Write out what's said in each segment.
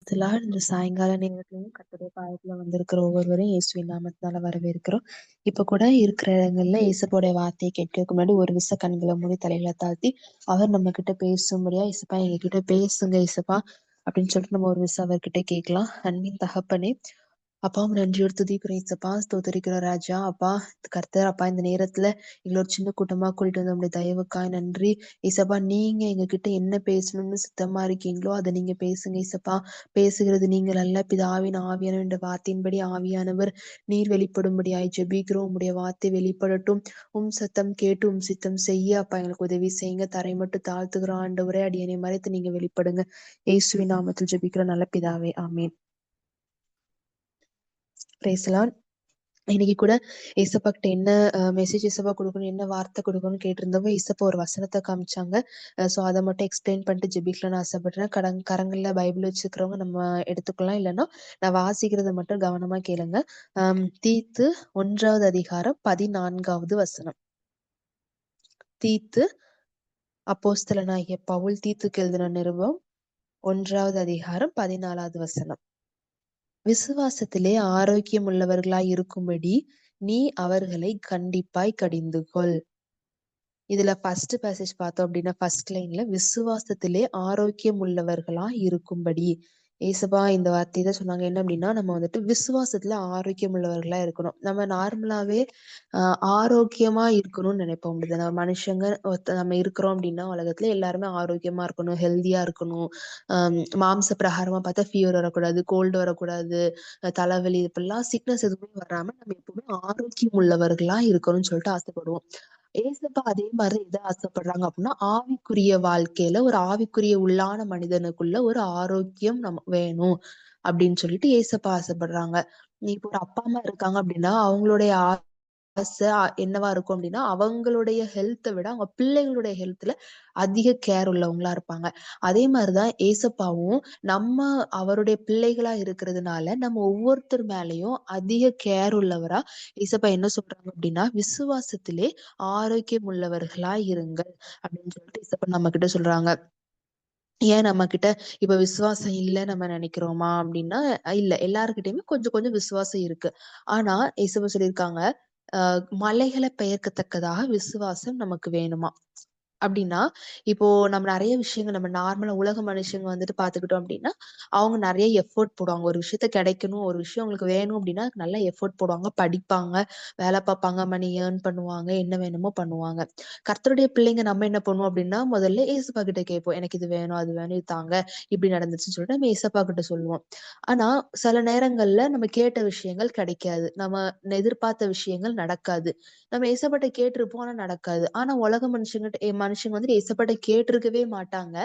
இந்த சாயங்கால நேரத்திலையும் கர்த்தருடைய பாதத்துல வந்திருக்கிற ஒவ்வொருவரையும் இயேசுவின் நாமத்தினால வரவேற்கிறோம். இப்ப கூட இருக்கிற இடங்கள்ல இயேசுவோடைய வார்த்தையை கேட்கறதுக்கு முன்னாடி ஒரு விச கண்களை மூடி தலையில தாழ்த்தி அவர் நம்ம கிட்ட பேசும்படியா, இசப்பா எங்க கிட்ட பேசுங்க இசப்பா அப்படின்னு சொல்லிட்டு நம்ம ஒரு விச அவர்கிட்ட கேட்கலாம். அன்பின் தகப்பனே, அப்பாவும் நன்றியோடு துதிக்கிறோம் இசப்பா, ஸ்தோத்தரிக்கிறோம் ராஜா. அப்பா கர்த்தர், அப்பா இந்த நேரத்துல எங்களை ஒரு சின்ன கூட்டமா கூட்டிட்டு வந்து நம்முடைய தயவுக்காய் நன்றி இசப்பா. நீங்க எங்க கிட்ட என்ன பேசணும்னு சித்தமா இருக்கீங்களோ அதை நீங்க பேசுங்க இசப்பா. பேசுகிறது நீங்கள் அல்ல, பிதாவின் ஆவியானவர் என்ற வார்த்தையின்படி ஆவியானவர் நீர் வெளிப்படும்படியாய் ஜெபிக்கிறோம். உம்முடைய வார்த்தை வெளிப்படட்டும். சத்தம் கேட்டு சித்தம் செய்ய அப்பா எங்களுக்கு உதவி செய்யுங்க. தரை மட்டும் தாழ்த்துக்கிறோம் ஆண்டவரே. அடியனை மறைத்து நீங்க வெளிப்படுங்க. இயேசுவின் நாமத்தில் ஜெபிக்கிறோம் நல்ல பிதாவே, ஆமீன். பேசலாம். இன்னைக்கு கூட ஏசப்பா கிட்ட என்ன மெசேஜ் ஏசப்பா கொடுக்கணும், என்ன வார்த்தை கொடுக்கணும்னு கேட்டிருந்தவங்க ஏசப்பா ஒரு வசனத்தை காமிச்சாங்க. ஸோ அதை மட்டும் எக்ஸ்பிளைன் பண்ணிட்டு ஜெபிக்கலாம்னு ஆசைப்படுறேன். கரங்கள்ல பைபிள் வச்சுக்கிறவங்க நம்ம எடுத்துக்கலாம், இல்லைன்னா நான் வாசிக்கிறத மட்டும் கவனமா கேளுங்க. தீத்து 1வது அதிகாரம் 14வது வசனம். தீத்து, அப்போஸ்தலனாகிய பவுல் தீத்துக்கு எழுதின நிருபம் 1வது அதிகாரம் 14வது வசனம். விசுவாசத்திலே ஆரோக்கியம் உள்ளவர்களாய் இருக்கும்படி நீ அவர்களை கண்டிப்பாய் கடிந்து கொள். இதுல ஃபர்ஸ்ட் பேசேஜ் பார்த்தோம் அப்படின்னா ஃபர்ஸ்ட் லைன்ல விசுவாசத்திலே ஆரோக்கியம் உள்ளவர்களா இருக்கும்படி ஏசப்பா இந்த வார்த்தை தான் சொன்னாங்க. என்ன அப்படின்னா, நம்ம வந்துட்டு விசுவாசத்துல ஆரோக்கியம் உள்ளவர்களா இருக்கணும். நம்ம நார்மலாவே ஆரோக்கியமா இருக்கணும்னு நினைப்போம். அப்படிதான் நம்ம மனுஷங்க நம்ம இருக்கிறோம் அப்படின்னா உலகத்துல எல்லாருமே ஆரோக்கியமா இருக்கணும், ஹெல்தியா இருக்கணும். மாம்ச பிரகாரமா பார்த்தா ஃபீவர் வரக்கூடாது, கோல்டு வரக்கூடாது, தலைவலி, இப்பெல்லாம் சிக்னஸ் எதுவுமே வராம நம்ம எப்பவுமே ஆரோக்கியம் உள்ளவர்களா இருக்கணும்னு சொல்லிட்டு ஆசைப்படுவோம். ஏசப்பா அதே மாதிரி எதை ஆசைப்படுறாங்க அப்படின்னா, ஆவிக்குரிய வாழ்க்கையில ஒரு ஆவிக்குரிய உள்ளான மனிதனுக்குள்ள ஒரு ஆரோக்கியம் நம்ம வேணும் அப்படின்னு சொல்லிட்டு ஏசப்பா ஆசைப்படுறாங்க. இப்போ ஒரு அப்பா அம்மா இருக்காங்க அப்படின்னா அவங்களுடைய ஆசை என்னவா இருக்கும் அப்படின்னா, அவங்களுடைய ஹெல்த்தை விட அவங்க பிள்ளைகளுடைய ஹெல்த்ல அதிக கேர் உள்ளவங்களா இருப்பாங்க. அதே மாதிரிதான் ஏசப்பாவும் நம்ம அவருடைய பிள்ளைகளா இருக்கிறதுனால நம்ம ஒவ்வொருத்தர் மேலயும் அதிக கேர் உள்ளவரா ஏசப்பா என்ன சொல்றாங்க அப்படின்னா, விசுவாசத்திலே ஆரோக்கியம் உள்ளவர்களா இருங்கள் அப்படின்னு சொல்லிட்டு ஏசப்பா நம்ம கிட்ட சொல்றாங்க. ஏன் நம்ம கிட்ட இப்ப விசுவாசம் இல்ல நம்ம நினைக்கிறோமா அப்படின்னா, இல்ல, எல்லாருக்கிட்டையுமே கொஞ்சம் கொஞ்சம் விசுவாசம் இருக்கு. ஆனா ஏசப்பா சொல்லியிருக்காங்க, மலைகளை பெயர்க்கத்தக்கதாக விசுவாசம் நமக்கு வேணுமா அப்படின்னா, இப்போ நம்ம நிறைய விஷயங்கள் நம்ம நார்மலா உலக மனுஷங்க வந்துட்டு பாத்துக்கிட்டோம் அப்படின்னா, அவங்க நிறைய எஃபோர்ட் போடுவாங்க. ஒரு விஷயத்த கிடைக்கணும், ஒரு விஷயம் அவங்களுக்கு வேணும் அப்படின்னா நல்லா எஃபோர்ட் போடுவாங்க, படிப்பாங்க, வேலை பார்ப்பாங்க, மணி ஏர்ன் பண்ணுவாங்க, என்ன வேணுமோ பண்ணுவாங்க. கர்த்தருடைய பிள்ளைங்க நம்ம என்ன பண்ணுவோம் அப்படின்னா, முதல்ல ஏசப்பா கிட்ட கேட்போம், எனக்கு இது வேணும், அது வேணும், இது தாங்க, இப்படி நடந்துச்சுன்னு சொல்லிட்டு நம்ம ஏசப்பா கிட்ட சொல்லுவோம். ஆனா சில நேரங்கள்ல நம்ம கேட்ட விஷயங்கள் கிடைக்காது, நம்ம எதிர்பார்த்த விஷயங்கள் நடக்காது. நம்ம ஏசப்பாட்ட கேட்டிருப்போம், ஆனா நடக்காது. ஆனா உலக மனுஷங்க வந்துட்டு ஏசப்பாட்ட கேட்டிருக்கவே மாட்டாங்க.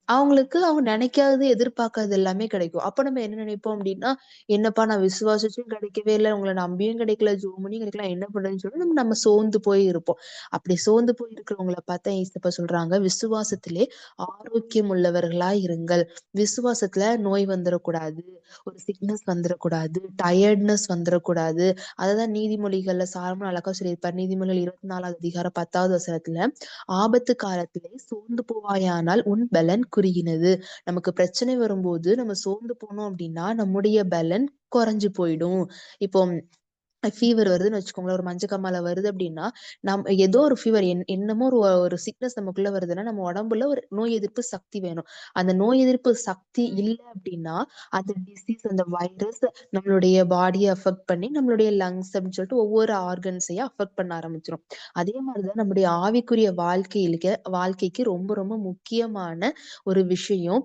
அவங்களுக்கு அவங்க நினைக்காதது, எதிர்பார்க்காதது எல்லாமே கிடைக்கும். அப்ப நம்ம என்ன நினைப்போம் அப்படின்னா, என்னப்பா நான் விசுவாசிச்சும் கிடைக்கவே இல்லை, உங்களை நம்பியும் கிடைக்கல, ஜோமனியும் கிடைக்கல, என்ன பண்றதுன்னு சொல்லிட்டு நம்ம சோர்ந்து போய் இருப்போம். அப்படி சோர்ந்து போய் இருக்கிறவங்கள பார்த்தா ஏசப்பா சொல்றாங்க, விசுவாசத்திலே ஆரோக்கியம் உள்ளவர்களா இருங்கள். விசுவாசத்துல நோய் வந்துடக்கூடாது, ஒரு சிக்னஸ் வந்துடக்கூடாது, டயர்ட்னஸ் வந்துடக்கூடாது. அததான் நீதிமொழிகள்ல சாலமோன் அழகா சொல்லியிருப்பார். நீதிமொழிகள் 24வது அதிகாரம் 10வது வசனத்துல, ஆபத்து காலத்திலே சோர்ந்து போவாயானால் உன் பலன் குறுகினது. நமக்கு பிரச்சனை வரும்போது நம்ம சோர்ந்து போனோம் அப்படின்னா நம்முடைய பலன் குறைஞ்சு போயிடும். இப்போ ஃபீவர் வருதுன்னு வச்சுக்கோங்களேன், ஒரு மஞ்சக்காமாலை வருது அப்படின்னா, ஏதோ ஒரு ஃபீவர், என்னமோ ஒரு சிக்னஸ் நமக்குள்ள வருதுன்னா நம்ம உடம்புல ஒரு நோய் எதிர்ப்பு சக்தி வேணும். அந்த நோய் எதிர்ப்பு சக்தி இல்லை அப்படின்னா அந்த டிசீஸ், அந்த வைரஸ் நம்மளுடைய பாடியை அஃபெக்ட் பண்ணி நம்மளுடைய லங்ஸ் அப்படின்னு சொல்லிட்டு ஒவ்வொரு ஆர்கன்ஸையும் அஃபெக்ட் பண்ண ஆரம்பிச்சிடும். அதே மாதிரிதான் நம்முடைய ஆவிக்குரிய வாழ்க்கைக்கு ரொம்ப ரொம்ப முக்கியமான ஒரு விஷயம்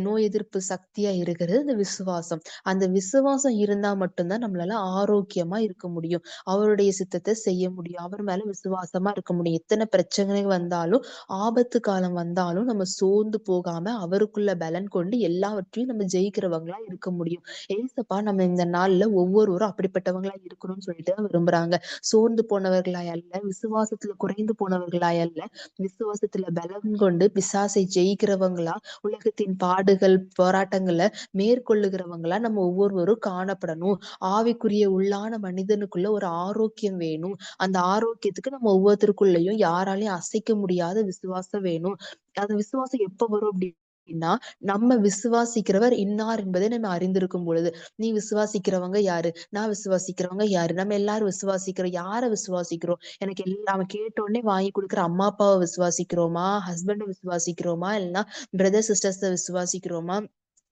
நோய் எதிர்ப்பு சக்தியா இருக்கிறது இந்த விசுவாசம். அந்த விசுவாசம் இருந்தா மட்டும்தான் நம்மளால ஆரோக்கியமா இருக்க முடியும், அவருடைய சித்தத்தை செய்ய முடியும், அவர் மேல விசுவாசமா இருக்க முடியும். எத்தனை பிரச்சனை வந்தாலும், ஆபத்து காலம் வந்தாலும் நம்ம சோர்ந்து போகாம அவருக்குள்ள பலன் கொண்டு எல்லாவற்றையும் நம்ம ஜெயிக்கிறவங்களா இருக்க முடியும். ஏசப்பா நம்ம இந்த நாள்ல ஒவ்வொருவரும் அப்படிப்பட்டவங்களா இருக்கணும்னு சொல்லிட்டு விரும்புறாங்க. சோர்ந்து போனவர்களாய் அல்ல, விசுவாசத்துல குறைந்து போனவர்களாய் அல்ல, விசுவாசத்துல பலன் கொண்டு பிசாசை ஜெயிக்கிறவங்களா, உலகத்தின் பாடுகள் போராட்டங்களை மேற்கொள்ளுகிறவங்களா நம்ம ஒவ்வொருவரும் காணப்படணும். ஆவிக்குரிய உள்ளான மனிதனுக்குள்ள ஒரு ஆரோக்கியம் வேணும். அந்த ஆரோக்கியத்துக்கு நம்ம ஒவ்வொருத்தருக்குள்ளயும் யாராலையும் அசைக்க முடியாத விசுவாசம் வேணும். அந்த விசுவாசம் எப்ப வரும் அப்படின்னா நம்ம விசுவாசிக்கிறவர் இன்னார் என்பதை நம்ம அறிந்திருக்கும் பொழுது, நீ விசுவாசிக்கிறவங்க யாரு, நான் விசுவாசிக்கிறவங்க யாரு, நம்ம எல்லாரும் விசுவாசிக்கிறோம், யார விசுவாசிக்கிறோம், எனக்கு அவன் கேட்ட உடனே வாங்கி கொடுக்குற அம்மா அப்பாவை விசுவாசிக்கிறோமா, ஹஸ்பண்டை விசுவாசிக்கிறோமா, இல்லைன்னா பிரதர் சிஸ்டர்ஸ விசுவாசிக்கிறோமா,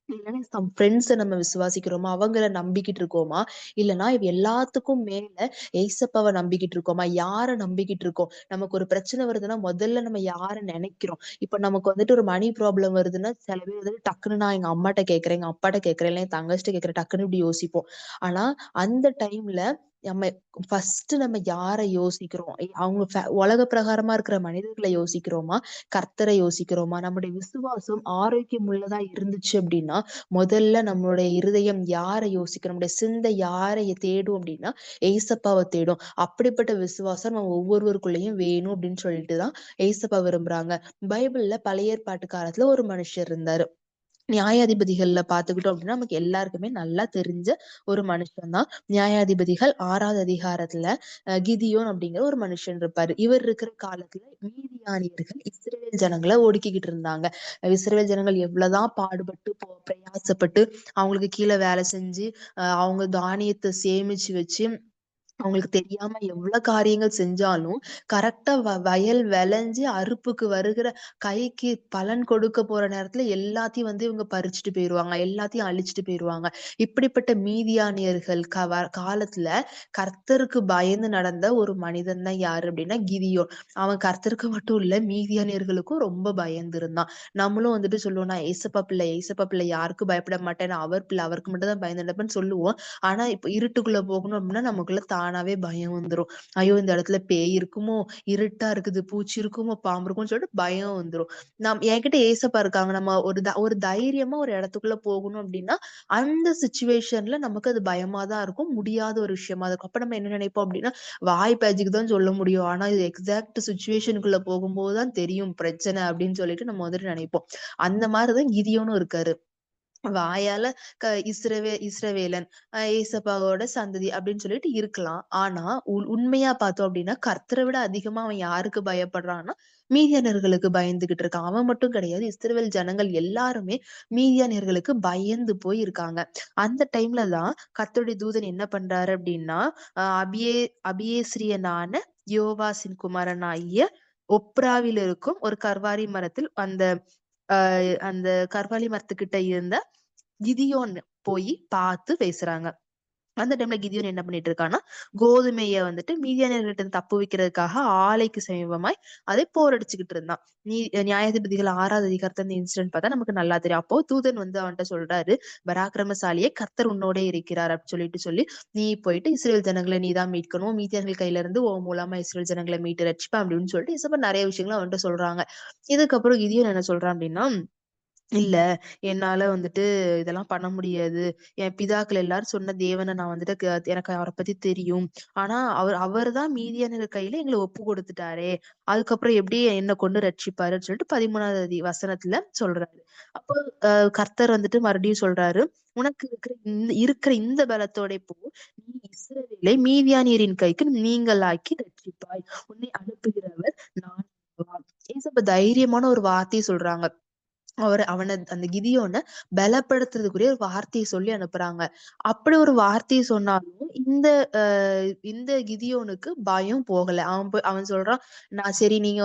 இல்லைன்னா சம் ஃப்ரெண்ட்ஸை நம்ம விசுவாசிக்கிறோமா, அவங்கள நம்பிக்கிட்டு இருக்கோமா, இல்லைன்னா இது எல்லாத்துக்கும் மேல ஏசப்பாவை நம்பிக்கிட்டு இருக்கோமா, யார நம்பிக்கிட்டு இருக்கோம். நமக்கு ஒரு பிரச்சனை வருதுன்னா முதல்ல நம்ம யார நினைக்கிறோம். இப்ப நமக்கு வந்துட்டு ஒரு மணி ப்ராப்ளம் வருதுன்னா சில பேர் வந்துட்டு டக்குன்னு நான் எங்க அம்மாட்ட கேட்கறேன், எங்க அப்பாட்ட கேட்கறேன், இல்லை என் தங்கச்சிட்ட கேட்கறேன், டக்குன்னு இப்படி யோசிப்போம். ஆனா அந்த டைம்ல நம்ம ஃபர்ஸ்ட் நம்ம யார யோசிக்கிறோம், அவங்க உலக பிரகாரமா இருக்கிற மனிதர்களை யோசிக்கிறோமா, கர்த்தரை யோசிக்கிறோமா. நம்முடைய விசுவாசம் ஆரோக்கியம் உள்ளதா இருந்துச்சு அப்படின்னா முதல்ல நம்மளுடைய இருதயம் யாரை யோசிக்கிறோம், நம்முடைய சிந்தை யாரை தேடும் அப்படின்னா ஏசப்பாவை தேடும். அப்படிப்பட்ட விசுவாசம் நம்ம ஒவ்வொருவருக்குள்ளேயும் வேணும் அப்படின்னு சொல்லிட்டுதான் ஏசப்பா விரும்புறாங்க. பைபிள்ல பழைய ஏற்பாட்டு காலத்துல ஒரு மனுஷர் இருந்தாரு. நியாயாதிபதிகள்ல பாத்துக்கிட்டோம் அப்படின்னா நமக்கு எல்லாருக்குமே நல்லா தெரிஞ்ச ஒரு மனுஷன் தான். நியாயாதிபதிகள் 6வது அதிகாரத்துல கிதியோன் அப்படிங்கிற ஒரு மனுஷன் இருப்பாரு. இவர் இருக்கிற காலத்துல மீதியானியர்கள் இஸ்ரவேல் ஜனங்களை ஒடுக்கிக்கிட்டு இருந்தாங்க. இஸ்ரவேல் ஜனங்கள் எவ்வளவுதான் பாடுபட்டு பிரயாசப்பட்டு அவங்களுக்கு கீழே வேலை செஞ்சு அவங்க தானியத்தை சேமிச்சு வச்சு அவங்களுக்கு தெரியாம எவ்வளவு காரியங்கள் செஞ்சாலும் கரெக்டா வயல் விளைஞ்சு அறுப்புக்கு வருகிற கைக்கு பலன் கொடுக்க போற நேரத்துல எல்லாத்தையும் இவங்க பறிச்சுட்டு போயிருவாங்க, எல்லாத்தையும் அழிச்சிட்டு போயிருவாங்க. இப்படிப்பட்ட மீதியானியர்கள் காலத்துல கர்த்தருக்கு பயந்து நடந்த ஒரு மனிதன் தான் யாரு அப்படின்னா கிதியோன். அவன் கர்த்தருக்கு மட்டும் இல்ல மீதியானியர்களுக்கும் ரொம்ப பயந்து இருந்தான். நம்மளும் சொல்லுவோம், நான் ஏசப்பா பிள்ளை யாருக்கும் பயப்பட மாட்டேன், அவர் பிள்ளை அவருக்கு மட்டும் தான் பயந்து நடப்பேன்னு சொல்லுவோம். ஆனா இப்ப இருட்டுக்குள்ள போகணும் அப்படின்னா நமக்குள்ள தானாவே பயம் வந்துரும். ஐயோ இந்த இடத்துல பேய் இருக்குமோ, இருட்டா இருக்குது, பூச்சி இருக்குமோ, பாம்பு இருக்கும்னு சொல்லிட்டு பயம் வந்துரும். என்கிட்ட ஏசப்பா இருக்காங்க, நம்ம ஒரு தைரியமா ஒரு இடத்துக்குள்ள போகணும் அப்படின்னா அந்த சிச்சுவேஷன்ல நமக்கு அது பயமா தான் இருக்கும், முடியாத ஒரு விஷயமா இருக்கும். அப்ப நம்ம என்ன நினைப்போம் அப்படின்னா வாய் பேஜுக்கு தான் சொல்ல முடியும், ஆனா இது எக்ஸாக்ட் சுச்சுவேஷனுக்குள்ள போகும்போதுதான் தெரியும் பிரச்சனை அப்படின்னு சொல்லிட்டு நம்ம நினைப்போம். அந்த மாதிரிதான் கிதியோனும் இருக்காரு. வாயால இஸ்ரவேலன் ஏசப்பாவோட சந்ததி அப்படின்னு சொல்லிட்டு இருக்கலாம். ஆனா உண்மையா பார்த்தோம் அப்படின்னா கர்த்தரை விட அதிகமா அவன் யாருக்கு பயப்படுறான்னா மீதியானியர்களுக்கு பயந்துகிட்டு இருக்கான். அவன் மட்டும் கிடையாது, இஸ்ரவேல் ஜனங்கள் எல்லாருமே மீதியானியர்களுக்கு பயந்து போய் இருக்காங்க. அந்த டைம்ல தான் கர்த்தருடைய தூதன் என்ன பண்றாரு அப்படின்னா அபியேஸ்ரியனான யோவாசின் குமாரனாகிய ஒப்ராவில் இருக்கும் ஒரு கர்வாரி மரத்தில் அந்த கர்வாலி மரத்துக்கிட்ட இருந்த கிதியோன் போய் பார்த்து பேசுறாங்க. அந்த டைம்ல கிதியோன் என்ன பண்ணிட்டு இருக்கான்னா கோதுமைய மீதியானியர்கிட்ட தப்பு வைக்கிறதுக்காக ஆலைக்கு சமீபமாய் அதை போரடிச்சுக்கிட்டு இருந்தான். நியாயாதிபதிகள் 6வது அதிகாரத்துல இந்த இன்சிடென்ட் பார்த்தா நமக்கு நல்லா தெரியும். அப்போ தூதன் அவன்கிட்ட சொல்றாரு, பராக்கிரமசாலியே கர்த்தர் உன்னோட இருக்கிறார் அப்படின்னு சொல்லி நீ போயிட்டு இஸ்ரேல் ஜனங்களை நீதான் மீட்கணும், மீதியானியர்கள் கையில இருந்து உன் மூலமா இஸ்ரேல் ஜனங்களை மீட்டு ரட்சிப்பேன் அப்படின்னு சொல்லிட்டு இசப்ப நிறைய விஷயங்களும் அவன்கிட்ட சொல்றாங்க. இதுக்கப்புறம் கிதியோன் என்ன சொல்றான் அப்படின்னா, இல்ல என்னால இதெல்லாம் பண்ண முடியாது. என் பிதாக்கள் எல்லாரும் சொன்ன தேவனை நான் எனக்கு அவரை பத்தி தெரியும். ஆனா அவர்தான் மீதியான கையில எங்களை ஒப்பு கொடுத்துட்டாரே, அதுக்கப்புறம் எப்படி என்னை கொண்டு ரட்சிப்பாருன்னு சொல்லிட்டு 13வது வசனத்துல சொல்றாரு. அப்போ கர்த்தர் மறுபடியும் சொல்றாரு, உனக்கு இருக்கிற இந்த பலத்தோட போ, நீ இஸ்ரவேலை மீதியானியரின் கைக்கு நீங்களாக்கி ரட்சிப்பாய், உன்னை அனுப்புகிறவர் நான். தைரியமான ஒரு வார்த்தையை சொல்றாங்க. அவனை அந்த கிதியோனை பலப்படுத்துறதுக்குரிய ஒரு வார்த்தையை சொல்லி அனுப்புறாங்க. அப்படி ஒரு வார்த்தையை சொன்னாலும் இந்த கிதியோனுக்கு பயம் போகல. அவன் சொல்றான், நான் சரி நீங்க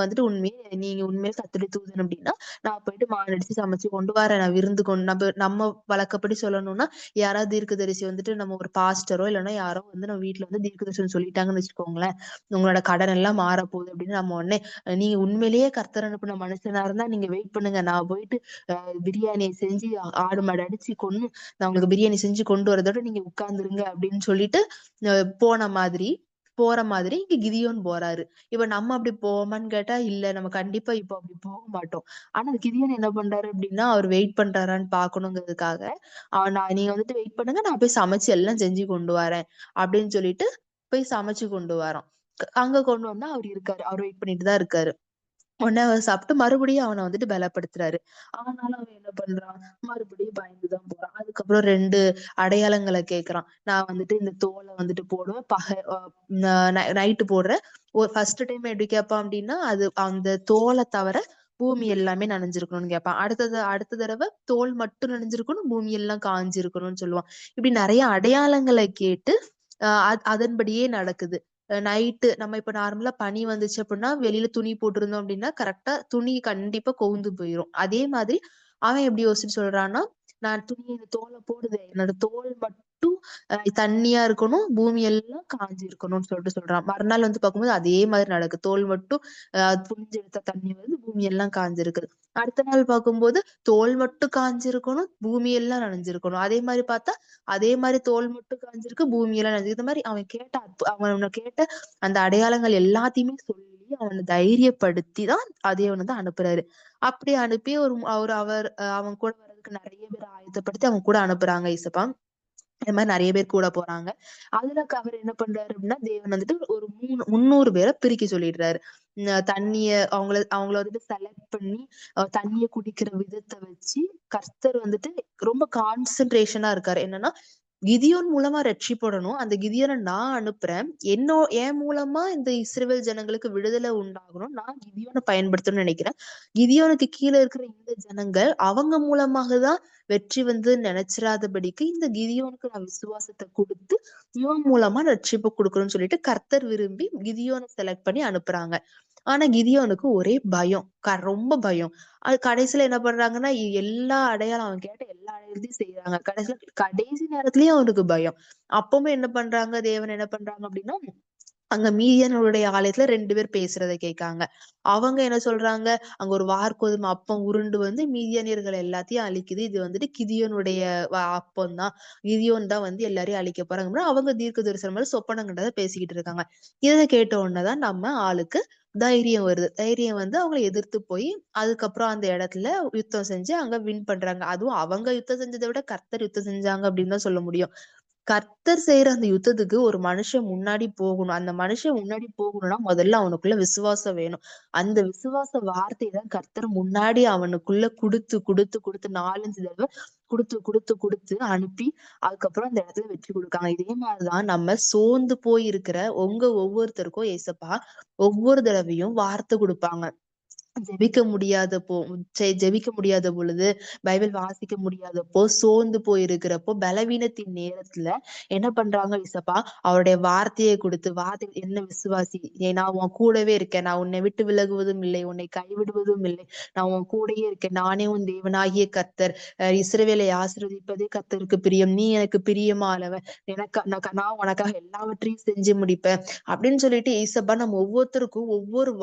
உண்மையை கர்த்தருடைய தூதன் அப்படின்னா நான் போயிட்டு மானடிச்சு சமைச்சு கொண்டு வரேன், நான் விருந்து கொண்டு நம்ம வழக்கப்படி சொல்லணும்னா யாராவது தீர்க்கதரிசி நம்ம ஒரு பாஸ்டரோ இல்லைன்னா யாரோ நம்ம வீட்டுல தீர்க்கதரிசனம் சொல்லிட்டாங்கன்னு வச்சுக்கோங்களேன், உங்களோட கடன் எல்லாம் மாற போகுது அப்படின்னு நம்ம உடனே நீங்க உண்மையிலேயே கர்த்தர் அனுப்புன மனுஷனா இருந்தா நீங்க வெயிட் பண்ணுங்க, நான் போயிட்டு பிரியாணியை செஞ்சு ஆடு மாடு அடிச்சு கொண்டு நான் உங்களுக்கு பிரியாணி செஞ்சு கொண்டு வரதோட நீங்க உட்கார்ந்துருங்க அப்படின்னு சொல்லிட்டு போற மாதிரி இங்க கிதியோன் போறாரு. இப்ப நம்ம அப்படி போவோமான்னு கேட்டா இல்ல, நம்ம கண்டிப்பா இப்ப அப்படி போக மாட்டோம். ஆனா கிதியோன் என்ன பண்றாரு அப்படின்னா அவர் வெயிட் பண்றாரான்னு பாக்கணுங்கிறதுக்காக நீங்க வெயிட் பண்ணுங்க, நான் போய் சமைச்சு எல்லாம் செஞ்சு கொண்டு வரேன் அப்படின்னு சொல்லிட்டு போய் சமைச்சு கொண்டு வரோம். அங்க கொண்டு வந்தா அவர் இருக்காரு, அவர் வெயிட் பண்ணிட்டு தான் இருக்காரு. உடனே அவர் சாப்பிட்டு மறுபடியும் அவனை பலப்படுத்துறாரு. ஆனாலும் அவன் என்ன பண்றான், மறுபடியும் பயந்துதான் போறான். அதுக்கப்புறம் 2 அடையாளங்களை கேட்கறான். நான் இந்த தோலை போடுவேன், நைட்டு போடுறேன். ஃபர்ஸ்ட் டைம் எப்படி கேட்பான் அப்படின்னா அது அந்த தோலை தவிர பூமி எல்லாமே நனைஞ்சிருக்கணும்னு கேட்பான். அடுத்த தடவை தோல் மட்டும் நனைஞ்சிருக்கணும், பூமி எல்லாம் காஞ்சிருக்கணும்னு சொல்லுவான். இப்படி நிறைய அடையாளங்களை கேட்டு அதன்படியே நடக்குது. நைட்டு நம்ம இப்ப நார்மலா பனி வந்துச்சு அப்படின்னா வெளியில துணி போட்டிருந்தோம் அப்படின்னா கரெக்டா துணி கண்டிப்பா கவுந்து போயிரும். அதே மாதிரி அவன் எப்படி யோசிச்சு சொல்றான்னா, நான் துணியை தோலை போடுவேன், என்னோட தோல் மட்டும் தண்ணியா இருக்கணும், பூமி எல்லாம் காஞ்சி இருக்கணும்னு சொல்லிட்டு சொல்றான். மறுநாள் வந்து பார்க்கும்போது அதே மாதிரி நடக்குது. தோல் மட்டும் புழிஞ்சு எடுத்த தண்ணி வந்து பூமி எல்லாம் காஞ்சிருக்குது. அடுத்த நாள் பார்க்கும்போது தோல் மட்டும் காஞ்சிருக்கணும், பூமி எல்லாம் நனைஞ்சிருக்கணும். அதே மாதிரி பார்த்தா அதே மாதிரி தோல் மட்டும் காஞ்சிருக்கு, பூமி எல்லாம் நனைஞ்சிருக்கு. இந்த மாதிரி அவனை கேட்ட அந்த அடையாளங்கள் எல்லாத்தையுமே சொல்லி அவனை தைரியப்படுத்தி தான் அதே வந்து அனுப்புறாரு. அப்படி அனுப்பி அவன் கூட வர்றதுக்கு நிறைய பேர் ஆயத்தப்படுத்தி அவங்க கூட அனுப்புறாங்க இசப்பா. இந்த மாதிரி நிறைய பேர் கூட போறாங்க. அதுல அவர் என்ன பண்றாரு அப்படின்னா, தேவன் வந்துட்டு ஒரு 300 பேரை பிரிக்க சொல்லிடுறாரு. தண்ணிய அவங்கள வந்துட்டு செலக்ட் பண்ணி தண்ணிய குடிக்கிற விதத்தை வச்சு கர்த்தர் வந்துட்டு ரொம்ப கான்சென்ட்ரேஷனா இருக்காரு. என்னன்னா, கிதியோன் மூலமா ரட்சிப்படணும், அந்த கிதியோனை நான் அனுப்புறேன், என் மூலமா இந்த இஸ்ரவேல் ஜனங்களுக்கு விடுதலை உண்டாகணும், நான் கிதியோனை பயன்படுத்தணும்னு நினைக்கிறேன். கிதியோனுக்கு கீழே இருக்கிற இந்த ஜனங்கள் அவங்க மூலமாக தான் வெற்றி வந்து நினைச்சிராதபடிக்கு இந்த கிதியோனுக்கு நான் விசுவாசத்தை கொடுத்து இவன் மூலமா ரட்சிப்பு கொடுக்கணும்னு சொல்லிட்டு கர்த்தர் விரும்பி கிதியோனை செலக்ட் பண்ணி அனுப்புறாங்க. ஆனா கிதியோனுக்கு ஒரே பயம், ரொம்ப பயம். அது கடைசியில என்ன பண்றாங்கன்னா, எல்லா அடையாளம் அவன் கேட்ட எல்லா அடையாளத்தையும் செய்யறாங்க. கடைசி நேரத்திலயும் அவனுக்கு பயம். அப்பவுமே என்ன பண்றாங்க, தேவன் என்ன பண்றாங்க அப்படின்னா, அங்க மீதியானவருடைய ஆலயத்துல 2 பேர் பேசுறதை கேட்காங்க. அவங்க என்ன சொல்றாங்க, அங்க ஒரு வார்கோதுமை அப்பம் உருண்டு வந்து மீதியானியர்கள் எல்லாத்தையும் அழிக்குது, இது வந்துட்டு கிதியோனுடைய அப்பம் தான், கிதியோன் தான் வந்து எல்லாரையும் அழிக்க போறாங்க. அவங்க தீர்க்க தரிசனம் மாதிரி சொப்பனம் கண்டதை பேசிக்கிட்டு இருக்காங்க. இதை கேட்ட உடனேதான் நம்ம ஆளுக்கு தைரியம் வருது. தைரியம் வந்து அவங்களை எதிர்த்து போய் அதுக்கப்புறம் அந்த இடத்துல யுத்தம் செஞ்சு அங்க வின் பண்றாங்க. அதுவும் அவங்க யுத்தம் செஞ்சதை விட கர்த்தர் யுத்தம் செஞ்சாங்க அப்படின்னு தான் சொல்ல முடியும். கர்த்தர் செய்யற அந்த யுத்தத்துக்கு ஒரு மனுஷன் முன்னாடி போகணும். அந்த மனுஷன் முன்னாடி போகணும்னா முதல்ல அவனுக்குள்ள விசுவாசம் வேணும். அந்த விசுவாச வார்த்தையை தான் கர்த்தர் முன்னாடி அவனுக்குள்ள குடுத்து குடுத்து குடுத்து 4-5 தடவை குடுத்து குடுத்து குடுத்து அனுப்பி அதுக்கப்புறம் அந்த இடத்துல வெற்றி கொடுக்காங்க. இதே மாதிரிதான் நம்ம சோர்ந்து போய் இருக்கிற ஒவ்வொருத்தருக்கும் ஏசப்பா ஒவ்வொரு தடவையும் வார்த்தை கொடுப்பாங்க. ஜெபிக்க முடியாத பொழுது, பைபிள் வாசிக்க முடியாதப்போ, சோர்ந்து போயிருக்கிறப்போ, பலவீனத்தின் நேரத்துல என்ன பண்றாங்க இசப்பா, அவருடைய வார்த்தையை கொடுத்து, என்ன விசுவாசி, நான் உன் கூடவே இருக்கேன், நான் உன்னை விட்டு விலகுவதும் இல்லை, உன்னை கைவிடுவதும் இல்லை, நான் உன் கூடயே இருக்கேன், நானே உன் தேவனாகிய கர்த்தர், இஸ்ரவேலை ஆசீர்வதிப்பதே கர்த்தருக்கு பிரியம், நீ எனக்கு பிரியமானவன், நான் உனக்காக எல்லாவற்றையும் செஞ்சு முடிப்பேன் அப்படின்னு சொல்லிட்டு ஏசப்பா நம்ம ஒவ்வொருத்தருக்கும் ஒவ்வொரு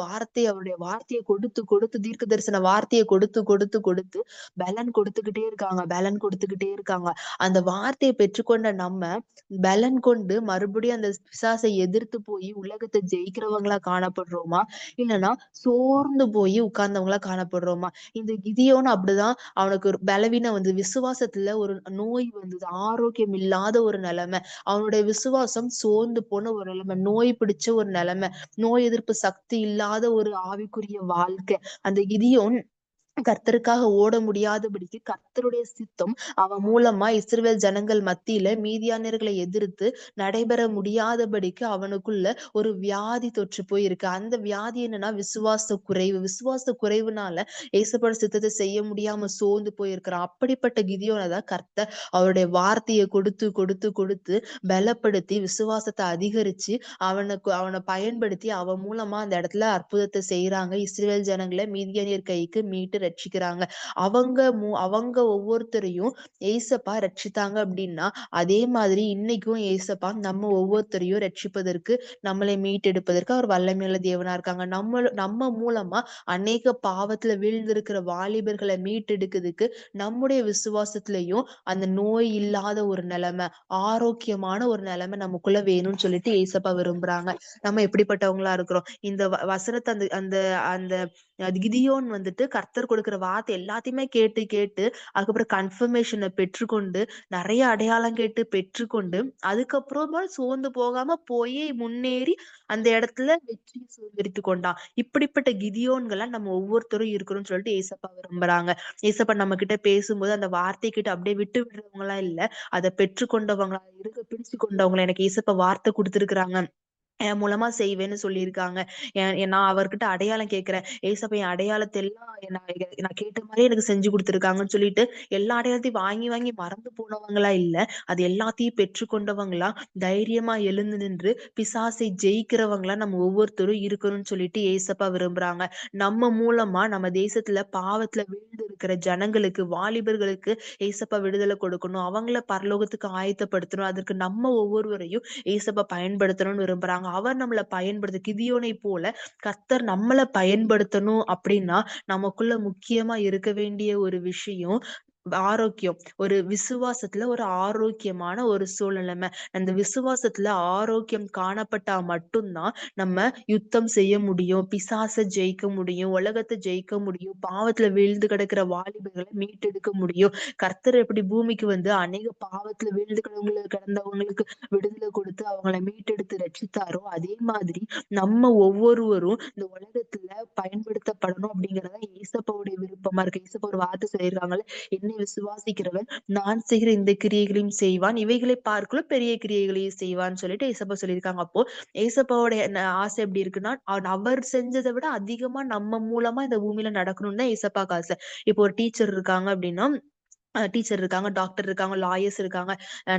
அவருடைய வார்த்தையை கொடுத்து கொடுத்து தீர்க்க தரிசன வார்த்தையை கொடுத்து கொடுத்து கொடுத்து பலன் கொடுத்துக்கிட்டே இருக்காங்க. அந்த வார்த்தையை பெற்றுக்கொண்ட நம்ம பலன் கொண்டு மறுபடியும் அந்த பிசாசை எதிர்த்து போய் உலகத்தை ஜெயிக்கிறவங்களா காணப்படுறோமா, இல்லைன்னா சோர்ந்து போய் உட்கார்ந்தவங்களா காணப்படுறோமா? இந்த கிதியோன் அப்படிதான். அவனுக்கு ஒரு பலவீனம் வந்து விசுவாசத்துல ஒரு நோய் வந்தது, ஆரோக்கியம் இல்லாத ஒரு நிலைமை, அவனுடைய விசுவாசம் சோர்ந்து போன ஒரு நிலைமை, நோய் பிடிச்ச ஒரு நிலைமை, நோய் எதிர்ப்பு சக்தி இல்லாத ஒரு ஆவிக்குரிய வாழ்க்கை. அந்த கிதியோன் கர்த்தருக்காக ஓட முடியாதபடிக்கு கர்த்தருடைய சித்தம் அவன் மூலமா இஸ்ரவேல் ஜனங்கள் மத்தியில மீதியானியர்களை எதிர்த்து நடைபெற முடியாதபடிக்கு அவனுக்குள்ள ஒரு வியாதி தொற்று போயிருக்கு. அந்த வியாதி என்னன்னா விசுவாச குறைவுனால ஏசப்பட சித்தத்தை செய்ய முடியாம சோர்ந்து போயிருக்கிறான். அப்படிப்பட்ட கிதியோனை தான் கர்த்தர் அவருடைய வார்த்தையை கொடுத்து கொடுத்து கொடுத்து பலப்படுத்தி விசுவாசத்தை அதிகரிச்சு அவனை பயன்படுத்தி அவன் மூலமா அந்த இடத்துல அற்புதத்தை செய்யறாங்க. இஸ்ரவேல் ஜனங்களை மீதியானியர் கைக்கு மீட்டு ரட்சிக்கிறாங்க. அவங்க ஒவ்வொருத்தரையும் ஏசப்பா ரட்சித்தாங்க அப்படின்னா, அதே மாதிரி இன்னைக்கும் ஏசப்பா நம்ம ஒவ்வொருத்தரையும் ரட்சிப்பதற்கு, நம்மளை மீட்டெடுப்பதற்கு அவர் வல்லமையுள்ள தேவனா இருக்காங்க. நம்ம மூலமா அநேக பாவத்துல வீழ்ந்திருக்கிற வாலிபர்களை மீட்டெடுக்கிறதுக்கு நம்முடைய விசுவாசத்திலையும் அந்த நோய் இல்லாத ஒரு நிலைமை, ஆரோக்கியமான ஒரு நிலைமை நமக்குள்ள வேணும்னு சொல்லிட்டு ஏசப்பா விரும்புறாங்க. நம்ம எப்படிப்பட்டவங்களா இருக்கிறோம்? இந்த வசனத்தை அந்த அந்த அந்த கிதியோன் வந்துட்டு கர்த்தர் கொடுக்கிற வார்த்தை எல்லாத்தையுமே கேட்டு கேட்டு அதுக்கப்புறம் கன்ஃபர்மேஷனை பெற்றுக்கொண்டு நிறைய அடையாளம் கேட்டு பெற்றுக்கொண்டு அதுக்கப்புறமா சோர்ந்து போகாம போய் முன்னேறி அந்த இடத்துல வெற்றியை சுதந்திரித்து கொண்டான். இப்படிப்பட்ட கிதியோன்களை நம்ம ஒவ்வொருத்தரும் இருக்கணும்னு சொல்லிட்டு ஏசப்பா விரும்புறாங்க. ஏசப்பா நம்ம கிட்ட பேசும்போது அந்த வார்த்தை கிட்ட அப்படியே விட்டு விடுறவங்களா இல்ல, அதை பெற்றுக்கொண்டவங்களா பிடிச்சு கொண்டவங்களா எனக்கு ஏசப்பா வார்த்தை கொடுத்திருக்கிறாங்க. என் மூலமா செய்வேன்னு சொல்லியிருக்காங்க. நான் அவர்கிட்ட அடையாளம் கேட்கிறேன். ஏசப்பா என் அடையாளத்த எல்லாம் நான் கேட்ட மாரியே எனக்கு செஞ்சு குடுத்துருக்காங்கன்னு சொல்லிட்டு, எல்லா அடையாளத்தையும் வாங்கி வாங்கி மறந்து போனவங்களா இல்ல. அது எல்லாத்தையும் பெற்றுக்கொண்டவங்களா, தைரியமா எழுந்து நின்று பிசாசை ஜெயிக்கிறவங்களா நம்ம ஒவ்வொருத்தரும் இருக்கணும்னு சொல்லிட்டு ஏசப்பா விரும்புறாங்க. நம்ம மூலமா நம்ம தேசத்துல பாவத்துல வீழ்ந்து இருக்கிற ஜனங்களுக்கு, வாலிபர்களுக்கு ஏசப்பா விடுதலை கொடுக்கணும். அவங்கள பரலோகத்துக்கு ஆயத்தப்படுத்தணும். அதற்கு நம்ம ஒவ்வொருவரையும் ஏசப்பா பயன்படுத்தணும்னு விரும்புறாங்க. அவர் நம்மள கிதியோனை போல கர்த்தர் நம்மள பயன்படுத்தணும் அப்படின்னா, நமக்குள்ள முக்கியமா இருக்க வேண்டிய ஒரு விஷயம் ஆரோக்கியம். ஒரு விசுவாசத்துல ஒரு ஆரோக்கியமான ஒரு சூழ்நிலைமை. அந்த விசுவாசத்துல ஆரோக்கியம் காணப்பட்டா மட்டும் தான் நம்ம யுத்தம் செய்ய முடியும். பிசாச ஜெயிக்க முடியும். உலகத்த ஜெயிக்க முடியும். பாவத்துல வீழ்ந்து கிடக்கிற வாலிபர்களை மீட்டெடுக்க முடியும். கர்த்தர் எப்படி பூமிக்கு வந்து அநேக பாவத்துல வீழ்ந்து கிடந்தவங்களுக்கு விடுதலை கொடுத்து அவங்கள மீட்டெடுத்து ரட்சித்தாரோ, அதே மாதிரி நம்ம ஒவ்வொருவரும் இந்த உலகத்துல பயன்படுத்தப்படணும் அப்படிங்கிறது தான் ஏசப்பாவுடைய விருப்பமா இருக்கு. ஏசப்பா ஒரு வார்த்தை சொல்லியிருக்காங்கல்ல, என்னை விசுவாசிக்கிறவன் நான் செய்கிற இந்த கிரியைகளையும் செய்வான். இவைகளை பார்க்கலும் பெரிய கிரியைகளையும் செய்வான்னு சொல்லிட்டு ஏசப்பா சொல்லியிருக்காங்க. அப்போ ஏசப்பாவுடைய ஆசை எப்படி இருக்குன்னா, அவர் செஞ்சத விட அதிகமா நம்ம மூலமா இந்த பூமியில நடக்கணும்னு தான் ஏசப்பாக்கு ஆசை. இப்போ ஒரு டீச்சர் இருக்காங்க அப்படின்னா, டீச்சர் இருக்காங்க, டாக்டர் இருக்காங்க, லாயர்ஸ் இருக்காங்க,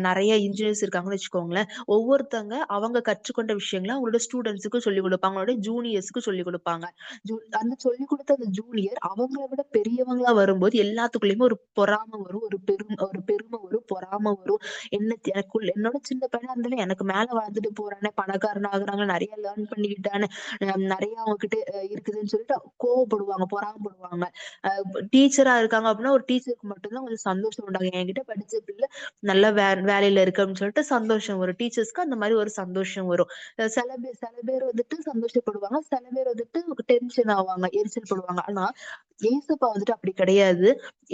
நெறைய இன்ஜினியர்ஸ் இருக்காங்கன்னு வச்சுக்கோங்களேன். ஒவ்வொருத்தங்க அவங்க கற்றுக்கொண்ட விஷயங்கள அவங்களோட ஸ்டூடண்ட்ஸ்க்கு சொல்லிக் குடுப்பாங்க. அவங்களோட ஜூனியர்ஸ்க்கு சொல்லிக் குடுப்பாங்க. அந்த சொல்லிக் குடுத்த அந்த ஜூனியர் அவங்கள விட பெரியவங்களா வரும்போது எல்லாத்துக்குள்ளயுமே ஒரு பொறாம வரும், ஒரு பெருமை வரும், பொறாம வரும். என்னோட சின்ன பையனா இருந்தாலும் எனக்கு மேல வளர்ந்துட்டு போறானே, பணக்காரன் ஆகுறாங்க, நெறைய லேர்ன் பண்ணிக்கிட்டானே, நெறைய அவங்ககிட்ட இருக்குதுன்னு சொல்லிட்டு கோவப்படுவாங்க, பொறாமப்படுவாங்க. டீச்சரா இருக்காங்க அப்படின்னா, ஒரு டீச்சருக்கு மட்டும் தான் கொஞ்சம் சந்தோஷம் உண்டாகும். என்கிட்ட படிச்ச பிள்ளை நல்ல வேலையில இருக்கு அப்படின்னு சொல்லிட்டு சந்தோஷம் வரும். டீச்சர்ஸ்க்கு அந்த மாரி ஒரு சந்தோஷம் வரும். சில பேர் வந்துட்டு சந்தோஷப்படுவாங்க. சில பேர் வந்துட்டு டென்ஷன் ஆவாங்க, எரிச்சல் படுவாங்க. ஆனா, ஏசப்பா வந்துட்டு அப்படி கிடையாது.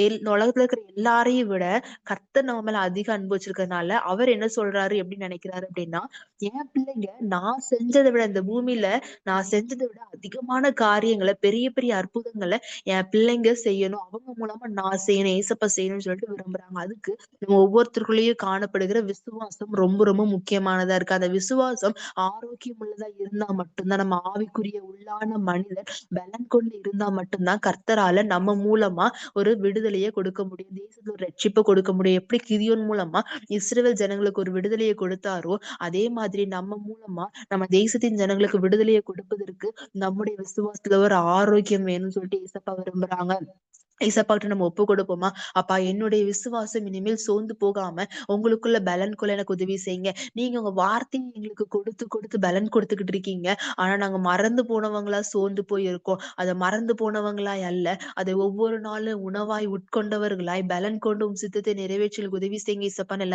இந்த உலகத்துல இருக்கிற எல்லாரையும் விட கர்த்தர் நம்ம மேல அதிக அன்பு வச்சிருக்கிறதுனால, அவர் என்ன சொல்றாரு, எப்படி நினைக்கிறாரு அப்படின்னா, என் பிள்ளைங்க நான் செஞ்சத விட இந்த பூமியில நான் செஞ்சத விட அதிகமான காரியங்கள, பெரிய பெரிய அற்புதங்கள என் பிள்ளைங்க செய்யணும். அவங்க மூலமா நான் செய்யணும். ஏசப்பா செய்யணும்னு சொல்லிட்டு விரும்புறாங்க. அதுக்கு நம்ம ஒவ்வொருத்தருக்குள்ளேயும் காணப்படுகிற விசுவாசம் ரொம்ப ரொம்ப முக்கியமானதா இருக்கு. அந்த விசுவாசம் ஆரோக்கியம் உள்ளதா இருந்தா மட்டும் தான் நம்ம ஆவிக்குரிய உள்ளான மனிதன் பலன் கொண்டு இருந்தா மட்டும் தான் கர்த்தரால நம்ம மூலமா ஒரு விடுதலைய கொடுக்க முடியும். தேசத்துல ஒரு ரட்சிப்ப கொடுக்க முடியும். எப்படி கிதியோன் மூலமா இஸ்ரவேல் ஜனங்களுக்கு ஒரு விடுதலைய கொடுத்தாரோ, அதே மாதிரி நம்ம மூலமா நம்ம தேசத்தின் ஜனங்களுக்கு விடுதலைய கொடுப்பதற்கு நம்முடைய விசுவாசத்துல ஒரு ஆரோக்கியம் வேணும்னு சொல்லிட்டு ஏசப்பா விரும்புறாங்க. ஏசப்பாகிட்ட நம்ம ஒப்பு கொடுப்போமா? அப்பா என்னுடைய விசுவாசம் இனிமேல் சோர்ந்து போகாம உங்களுக்குள்ள பலன் கொள்ள எனக்கு உதவி செய்யுங்க. நீங்க உங்க வார்த்தைய எங்களுக்கு கொடுத்து கொடுத்து பலன் கொடுத்துக்கிட்டு இருக்கீங்க. ஆனா நாங்க மறந்து போனவங்களா சோர்ந்து போய் இருக்கோம். அத மறந்து போனவங்களாய் அல்ல. அதை ஒவ்வொரு நாளும் உணவாய் உட்கொண்டவர்களாய் பலன் கொண்டு உம் சித்தத்தை நிறைவேற்ற உதவி செய்யுங்க ஏசப்பான்னு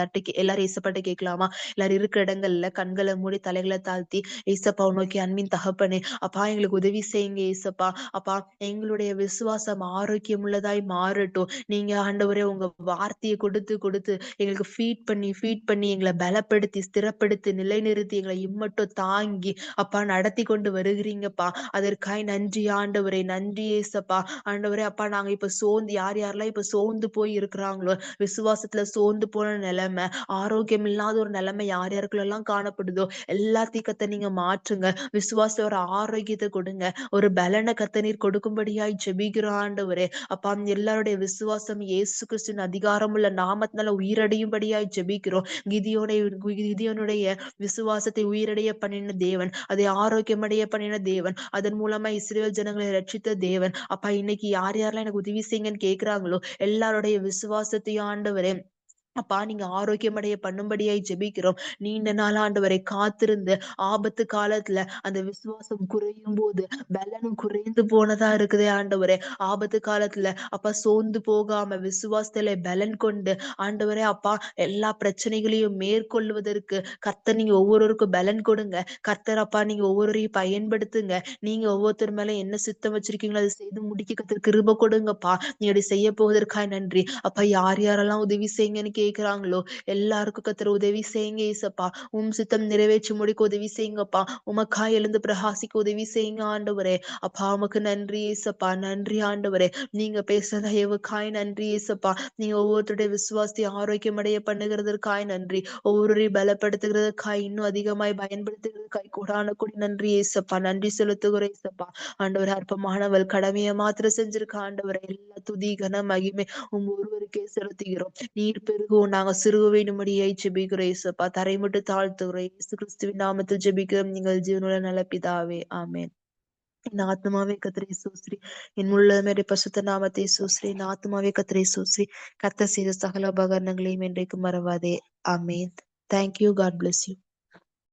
எல்லாரும் ஏசப்பாட்ட கேட்கலாமா? எல்லாரும் இருக்கிற இடங்கள்ல கண்களை மூடி தலைகளை தாழ்த்தி ஏசப்பாவை நோக்கி அன்பின் தகப்பனே, அப்பா எங்களுக்கு உதவி செய்யுங்க ஏசப்பா. அப்பா எங்களுடைய விசுவாசம் ஆரோக்கியம் உள்ளதாய் மாறட்டும். நீங்க ஆண்டவரே உங்க வார்த்தைய கொடுத்து கொடுத்து எங்களுக்கு ஃபீட் பண்ணி எங்கள பலப்படுத்தி, ஸ்திரப்படுத்தி, நிலைநிறுத்தி எங்கள இம்மட்டும் தாங்கி அப்பா நடத்தி கொண்டு வருகிறீங்கப்பா. அதற்காய் நன்றி ஆண்டவரே. நன்றி ஏசப்பா. ஆண்டவரே அப்பா நாங்க இப்ப யார் யாரெல்லாம் இப்ப சோர்ந்து போய் இருக்கிறாங்களோ, விசுவாசத்துல சோர்ந்து போன நிலைமை, ஆரோக்கியம் இல்லாத ஒரு நிலைமை யார் யாருக்குள்ளலாம் காணப்படுதோ எல்லாத்தையும் கர்த்தர் நீங்க மாற்றுங்க. விசுவாசத்துல ஒரு ஆரோக்கியத்த கொடுங்க. ஒரு பலன கர்த்தர் நீர் கொடுக்கும்படியாய் ஜெபிக்கிறோம் ஆண்டவரே. அப்பா எல்லாருடைய விசுவாசம் இயேசு கிறிஸ்துவின் அதிகாரமுள்ள நாமத்தினால உயிரடையும்படியாய் ஜெபிக்கிறோம். கிதியோனுடைய விசுவாசத்தை உயிரடைய பண்ணின தேவன், அதை ஆரோக்கியமடைய பண்ணின தேவன், அதன் மூலமா இஸ்ரவேல் ஜனங்களை ரட்சித்த தேவன். அப்பா இன்னைக்கு யார் யாரெல்லாம் எனக்கு உதவி செய்யுங்கன்னு கேட்கிறாங்களோ எல்லாருடைய விசுவாசத்தையும் ஆண்டவரே அப்பா நீங்க ஆரோக்கியமடைய பண்ணும்படியாய் ஜெபிக்கிறோம். நீண்ட நாள் ஆண்டவரை காத்திருந்து ஆபத்து காலத்துல அந்த விசுவாசம் குறையும் போது பலனும் குறைந்து போனதா இருக்குதே ஆண்டவரே. ஆபத்து காலத்துல அப்பா சோர்ந்து போகாம விசுவாசத்துல பலன் கொண்டு ஆண்டவரே அப்பா எல்லா பிரச்சனைகளையும் மேற்கொள்வதற்கு கர்த்தர் நீங்க ஒவ்வொருவருக்கும் பலன் கொடுங்க. கர்த்தர் அப்பா நீங்க ஒவ்வொருவரையும் பயன்படுத்துங்க. நீங்க ஒவ்வொருத்தர் மேல என்ன சித்தம் வச்சிருக்கீங்களோ அதை செய்து முடிக்க கர்த்தர் கிருபை கொடுங்கப்பா. நீங்க அப்படி செய்ய போவதற்காக நன்றி. அப்பா யார் யாரெல்லாம் உதவி செய்யுங்கன்னு கேக்குறாங்களோ எல்லாருக்கும் கத்தர் உதவி செய்யுங்க ஏசப்பா. சித்தம் நிறைவேற்றி முடிக்க உதவி செய்யுங்கப்பா. உமக்காய் எழுந்து பிரகாசிக்க உதவி செய்யுங்க ஆண்டவரே. அப்பா உமக்கு நன்றி ஏசப்பா, நன்றி ஆண்டவரே. நீங்க பேசுற தயவுக்காய் நன்றி ஏசப்பா. நீங்க ஒவ்வொருத்தருடைய விசுவாசத்தை ஆரோக்கியம் அடைய பண்ணுகிறதற்காய் நன்றி. ஒவ்வொருவரையும் பலப்படுத்துகிறதுக்காய், இன்னும் அதிகமாய் பயன்படுத்துகிறதுக்காய் கூடான கூடி நன்றி ஏசப்பா. நன்றி செலுத்துகிறேன் ஏசப்பா. ஆண்டவர் அற்பமானவள் கடமையை மாத்திரம் செஞ்சிருக்க ஆண்டவரை. எல்லா துதி கன மகிமை ஒருவருக்கே செலுத்துகிறோம். நீர் பெருகவும் நாங்க சிறுக வேண்டும்படியை ஜெபிக்கிறோம் ஏசப்பா. தரைமுட்டு தாழ்த்துகிறோம். இயேசு கிறிஸ்துவின் நாமத்தில் ஜெபிக்கிறோம் நீங்கள் ஜீவனுள்ள நல்ல பிதாவே, ஆமென். என் ஆத்மாவே கர்த்தரை ஸ்தோத்திரி, என் உள்ளமே பரிசுத்த நாமத்தை ஸ்தோத்திரி. என் ஆத்மாவே கர்த்தரை ஸ்தோத்திரி. கர்த்தர் செய்த சகல உபகரணங்களையும் என்றைக்கும் மறவாதே. ஆமென். தேங்க்யூ. God bless you.